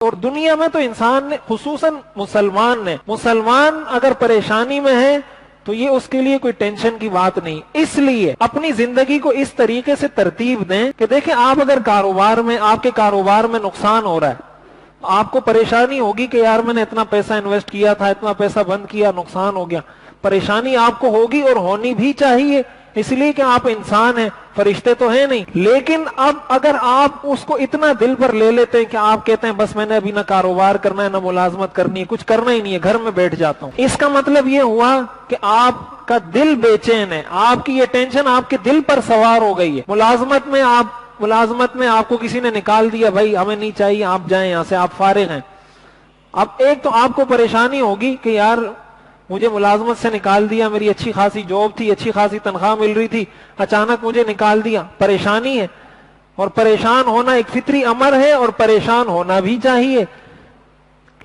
اور دنیا میں تو انسان نے، خصوصاً مسلمان اگر پریشانی میں ہے تو یہ اس کے لیے کوئی ٹینشن کی بات نہیں. اس لیے اپنی زندگی کو اس طریقے سے ترتیب دیں کہ دیکھیں آپ اگر آپ کے کاروبار میں نقصان ہو رہا ہے، آپ کو پریشانی ہوگی کہ یار میں نے اتنا پیسہ انویسٹ کیا تھا، اتنا پیسہ بند کیا، نقصان ہو گیا. پریشانی آپ کو ہوگی اور ہونی بھی چاہیے، اس لیے کہ آپ انسان ہیں، فرشتے تو ہیں نہیں. لیکن اب اگر آپ اس کو اتنا دل پر لے لیتے ہیں کہ آپ کہتے ہیں بس میں نے ابھی نہ کاروبار کرنا ہے نہ ملازمت کرنی ہے، کچھ کرنا ہی نہیں ہے، گھر میں بیٹھ جاتا ہوں، اس کا مطلب یہ ہوا کہ آپ کا دل بے چین ہے، آپ کی یہ ٹینشن آپ کے دل پر سوار ہو گئی ہے. ملازمت میں آپ کو کسی نے نکال دیا، بھائی ہمیں نہیں چاہیے، آپ جائیں یہاں سے، آپ فارغ ہیں. اب ایک تو آپ کو پریشانی ہوگی کہ یار مجھے ملازمت سے نکال دیا، میری اچھی خاصی جاب تھی، اچھی خاصی تنخواہ مل رہی تھی، اچانک مجھے نکال دیا، پریشانی ہے. اور پریشان ہونا ایک فطری امر ہے اور پریشان ہونا بھی چاہیے.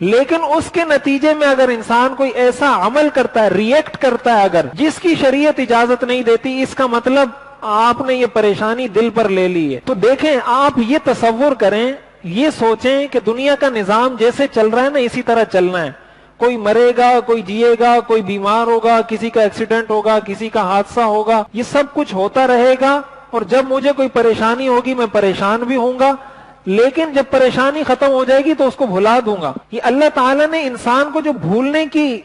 لیکن اس کے نتیجے میں اگر انسان کوئی ایسا عمل کرتا ہے، ریئیکٹ کرتا ہے اگر، جس کی شریعت اجازت نہیں دیتی، اس کا مطلب آپ نے یہ پریشانی دل پر لے لی ہے. تو دیکھیں، آپ یہ تصور کریں، یہ سوچیں کہ دنیا کا نظام جیسے چل رہا ہے نا، اسی طرح چلنا ہے. کوئی مرے گا، کوئی جیے گا، کوئی بیمار ہوگا، کسی کا ایکسیڈنٹ ہوگا، کسی کا حادثہ ہوگا، یہ سب کچھ ہوتا رہے گا. اور جب مجھے کوئی پریشانی ہوگی میں پریشان بھی ہوں گا، لیکن جب پریشانی ختم ہو جائے گی تو اس کو بھلا دوں گا. یہ اللہ تعالیٰ نے انسان کو جو بھولنے کی،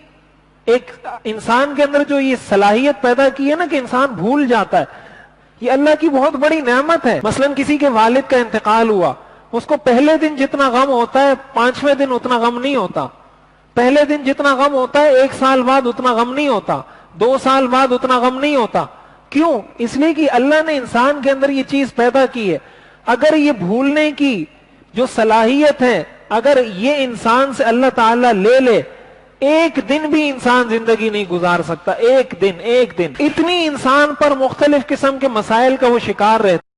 ایک انسان کے اندر جو یہ صلاحیت پیدا کی ہے نا کہ انسان بھول جاتا ہے، یہ اللہ کی بہت بڑی نعمت ہے. مثلا کسی کے والد کا انتقال ہوا، اس کو پہلے دن جتنا غم ہوتا ہے 5ویں دن اتنا غم نہیں ہوتا. پہلے دن جتنا غم ہوتا ہے 1 سال بعد اتنا غم نہیں ہوتا، 2 سال بعد اتنا غم نہیں ہوتا. کیوں؟ اس لیے کہ اللہ نے انسان کے اندر یہ چیز پیدا کی ہے. اگر یہ بھولنے کی جو صلاحیت ہے، اگر یہ انسان سے اللہ تعالیٰ لے لے، ایک دن بھی انسان زندگی نہیں گزار سکتا. ایک دن اتنی انسان پر مختلف قسم کے مسائل کا وہ شکار رہتا.